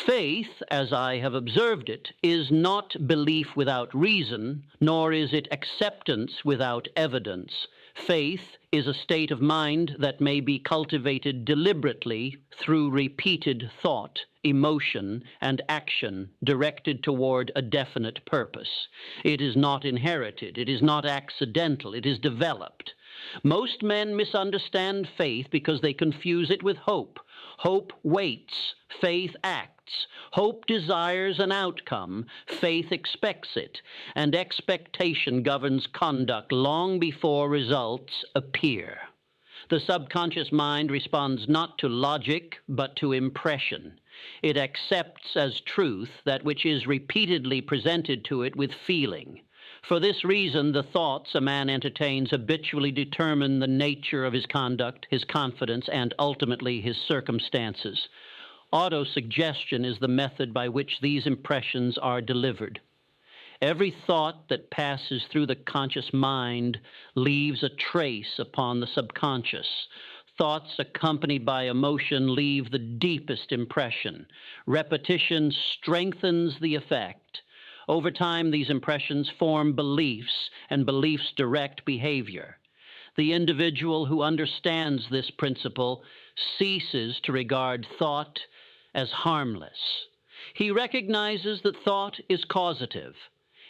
Faith, as I have observed it, is not belief without reason, nor is it acceptance without evidence. Faith is a state of mind that may be cultivated deliberately through repeated thought, emotion, and action directed toward a definite purpose. It is not inherited, it is not accidental, it is developed. Most men misunderstand faith because they confuse it with hope. Hope waits, faith acts. Hope desires an outcome, faith expects it, and expectation governs conduct long before results appear. The subconscious mind responds not to logic, but to impression. It accepts as truth that which is repeatedly presented to it with feeling. For this reason, the thoughts a man entertains habitually determine the nature of his conduct, his confidence, and ultimately his circumstances. Autosuggestion is the method by which these impressions are delivered. Every thought that passes through the conscious mind leaves a trace upon the subconscious. Thoughts accompanied by emotion leave the deepest impression. Repetition strengthens the effect. Over time, these impressions form beliefs, and beliefs direct behavior. The individual who understands this principle ceases to regard thought as harmless. He recognizes that thought is causative.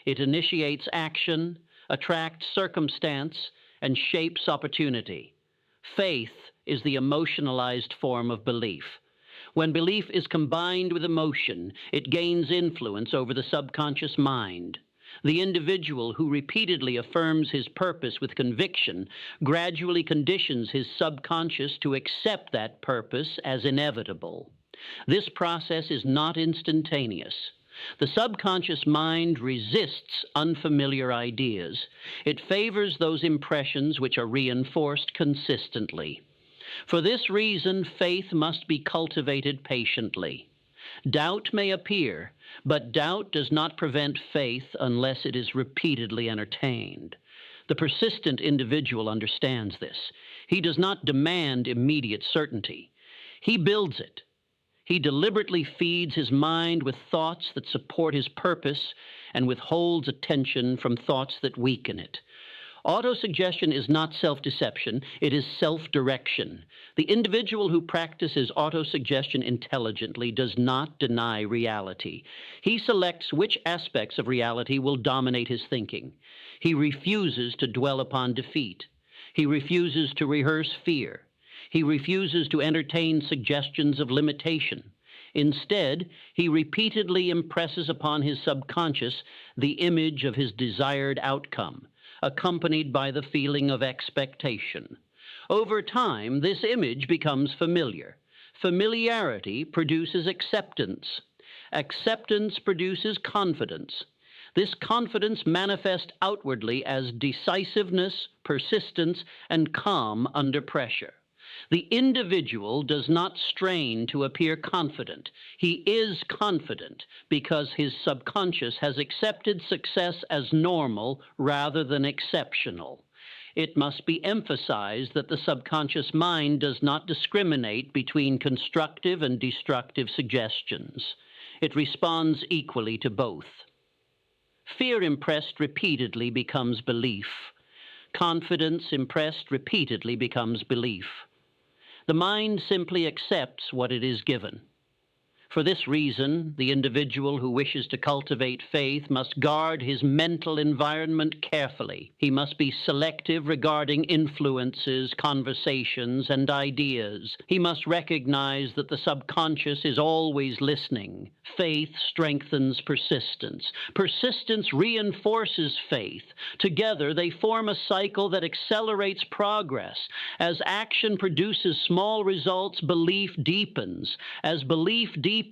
It initiates action, attracts circumstance, and shapes opportunity. Faith is the emotionalized form of belief. When belief is combined with emotion, it gains influence over the subconscious mind. The individual who repeatedly affirms his purpose with conviction gradually conditions his subconscious to accept that purpose as inevitable. This process is not instantaneous. The subconscious mind resists unfamiliar ideas. It favors those impressions which are reinforced consistently. For this reason, faith must be cultivated patiently. Doubt may appear, but doubt does not prevent faith unless it is repeatedly entertained. The persistent individual understands this. He does not demand immediate certainty. He builds it. He deliberately feeds his mind with thoughts that support his purpose and withholds attention from thoughts that weaken it. Autosuggestion is not self-deception, it is self-direction. The individual who practices autosuggestion intelligently does not deny reality. He selects which aspects of reality will dominate his thinking. He refuses to dwell upon defeat. He refuses to rehearse fear. He refuses to entertain suggestions of limitation. Instead, he repeatedly impresses upon his subconscious the image of his desired outcome, accompanied by the feeling of expectation. Over time, this image becomes familiar. Familiarity produces acceptance. Acceptance produces confidence. This confidence manifests outwardly as decisiveness, persistence, and calm under pressure. The individual does not strain to appear confident. He is confident because his subconscious has accepted success as normal rather than exceptional. It must be emphasized that the subconscious mind does not discriminate between constructive and destructive suggestions. It responds equally to both. Fear impressed repeatedly becomes belief. Confidence impressed repeatedly becomes belief. The mind simply accepts what it is given. For this reason, the individual who wishes to cultivate faith must guard his mental environment carefully. He must be selective regarding influences, conversations, and ideas. He must recognize that the subconscious is always listening. Faith strengthens persistence. Persistence reinforces faith. Together, they form a cycle that accelerates progress. As action produces small results, belief deepens. As belief deepens,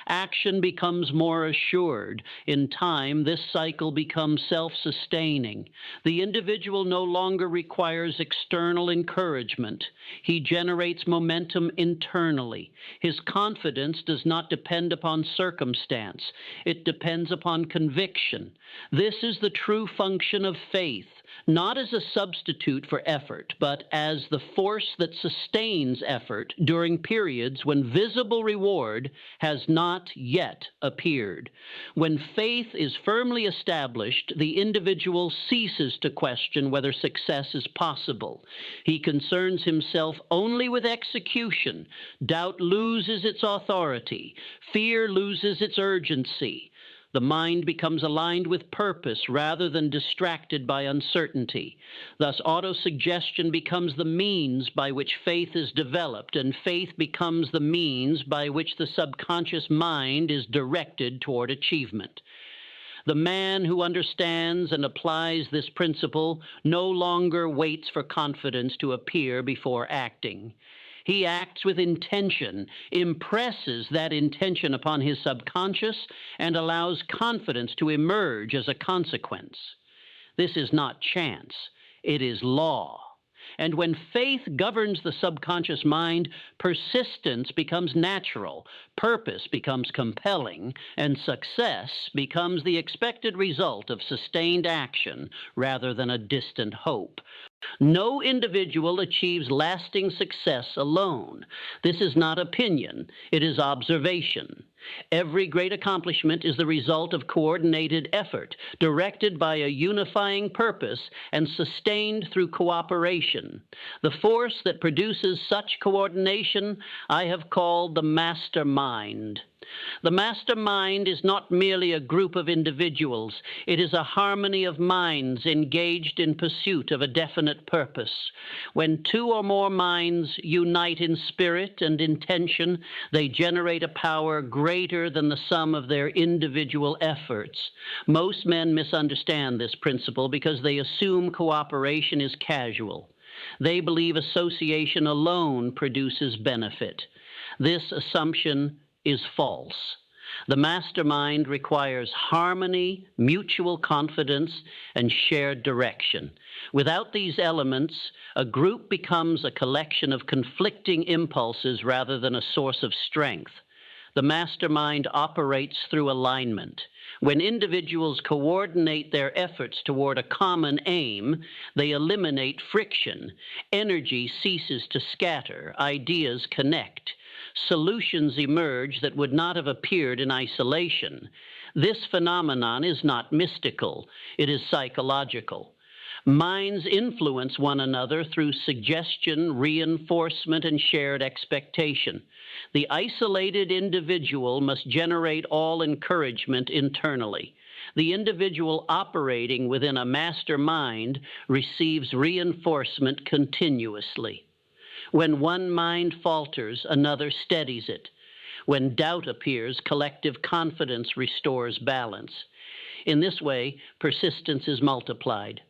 action becomes more assured. In time, this cycle becomes self-sustaining. The individual no longer requires external encouragement. He generates momentum internally. His confidence does not depend upon circumstance. It depends upon conviction. This is the true function of faith. not as a substitute for effort, but as the force that sustains effort during periods when visible reward has not yet appeared. When faith is firmly established, the individual ceases to question whether success is possible. He concerns himself only with execution. Doubt loses its authority. Fear loses its urgency. The mind becomes aligned with purpose rather than distracted by uncertainty. Thus, autosuggestion becomes the means by which faith is developed, and faith becomes the means by which the subconscious mind is directed toward achievement. The man who understands and applies this principle no longer waits for confidence to appear before acting. He acts with intention, impresses that intention upon his subconscious, and allows confidence to emerge as a consequence. This is not chance, it is law. And when faith governs the subconscious mind, persistence becomes natural, purpose becomes compelling, and success becomes the expected result of sustained action rather than a distant hope. No individual achieves lasting success alone. This is not opinion, it is observation. Every great accomplishment is the result of coordinated effort, directed by a unifying purpose and sustained through cooperation. The force that produces such coordination I have called the mastermind. The mastermind is not merely a group of individuals. It is a harmony of minds engaged in pursuit of a definite purpose. When two or more minds unite in spirit and intention, they generate a power greater than the sum of their individual efforts. Most men misunderstand this principle because they assume cooperation is casual. They believe association alone produces benefit. This assumption is false. The mastermind requires harmony, mutual confidence, and shared direction. Without these elements, a group becomes a collection of conflicting impulses rather than a source of strength. The mastermind operates through alignment. When individuals coordinate their efforts toward a common aim, they eliminate friction. Energy ceases to scatter. Ideas connect. Solutions emerge that would not have appeared in isolation. This phenomenon is not mystical, it is psychological. Minds influence one another through suggestion, reinforcement, and shared expectation. The isolated individual must generate all encouragement internally. The individual operating within a master mind receives reinforcement continuously. When one mind falters, another steadies it. When doubt appears, collective confidence restores balance. In this way, persistence is multiplied.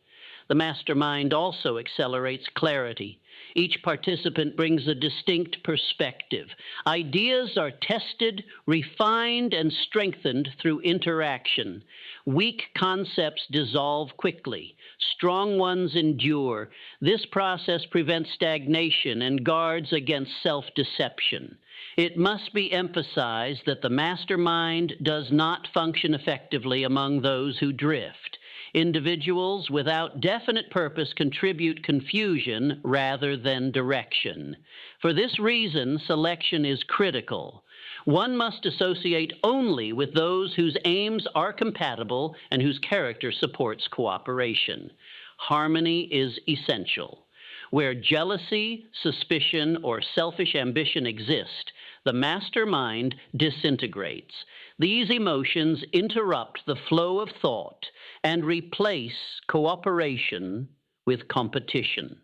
The mastermind also accelerates clarity. Each participant brings a distinct perspective. Ideas are tested, refined, and strengthened through interaction. Weak concepts dissolve quickly. Strong ones endure. This process prevents stagnation and guards against self-deception. It must be emphasized that the mastermind does not function effectively among those who drift. Individuals without definite purpose contribute confusion rather than direction. For this reason, selection is critical. One must associate only with those whose aims are compatible and whose character supports cooperation. Harmony is essential. Where jealousy, suspicion, or selfish ambition exist, the mastermind disintegrates. These emotions interrupt the flow of thought and replace cooperation with competition.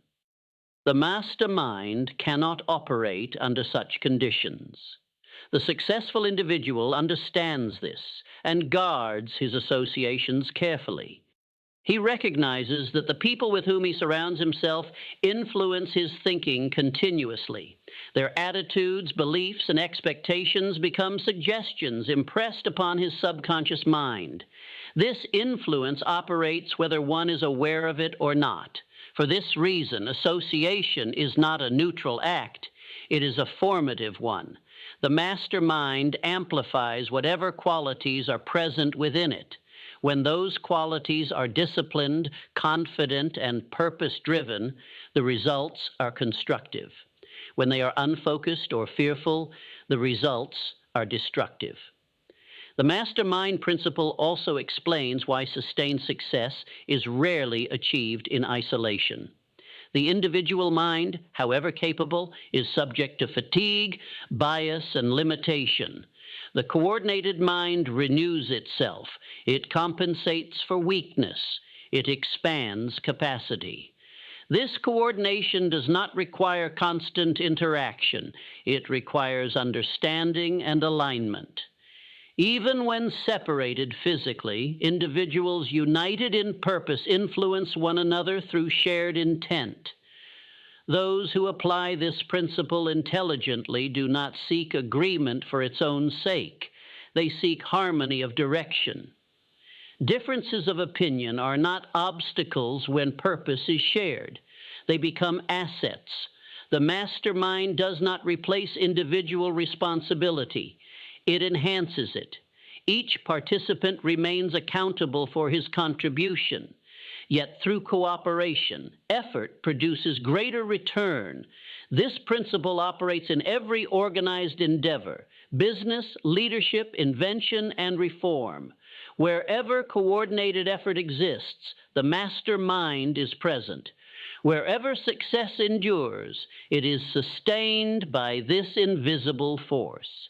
The mastermind cannot operate under such conditions. The successful individual understands this and guards his associations carefully. He recognizes that the people with whom he surrounds himself influence his thinking continuously. Their attitudes, beliefs, and expectations become suggestions impressed upon his subconscious mind. This influence operates whether one is aware of it or not. For this reason, association is not a neutral act, it is a formative one. The master mind amplifies whatever qualities are present within it. When those qualities are disciplined, confident, and purpose-driven, the results are constructive. When they are unfocused or fearful, the results are destructive. The mastermind principle also explains why sustained success is rarely achieved in isolation. The individual mind, however capable, is subject to fatigue, bias, and limitation. The coordinated mind renews itself. It compensates for weakness. It expands capacity. This coordination does not require constant interaction. It requires understanding and alignment. Even when separated physically, individuals united in purpose influence one another through shared intent. Those who apply this principle intelligently do not seek agreement for its own sake. They seek harmony of direction. Differences of opinion are not obstacles when purpose is shared. They become assets. The mastermind does not replace individual responsibility. It enhances it. Each participant remains accountable for his contribution. Yet through cooperation, effort produces greater return. This principle operates in every organized endeavor: business, leadership, invention, and reform. Wherever coordinated effort exists, the mastermind is present. Wherever success endures, it is sustained by this invisible force.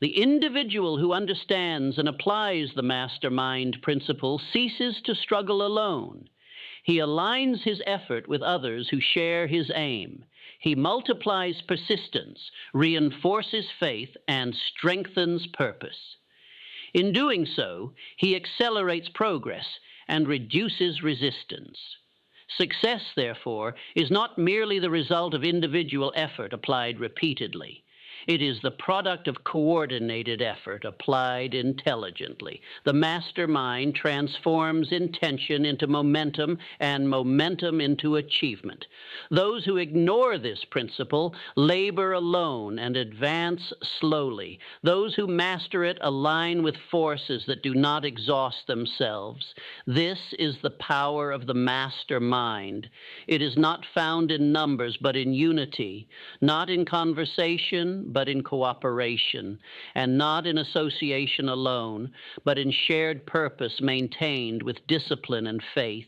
The individual who understands and applies the mastermind principle ceases to struggle alone. He aligns his effort with others who share his aim. He multiplies persistence, reinforces faith, and strengthens purpose. In doing so, he accelerates progress and reduces resistance. Success, therefore, is not merely the result of individual effort applied repeatedly. It is the product of coordinated effort applied intelligently. The mastermind transforms intention into momentum and momentum into achievement. Those who ignore this principle labor alone and advance slowly. Those who master it align with forces that do not exhaust themselves. This is the power of the mastermind. It is not found in numbers, but in unity, not in conversation, but in cooperation, and not in association alone, but in shared purpose maintained with discipline and faith.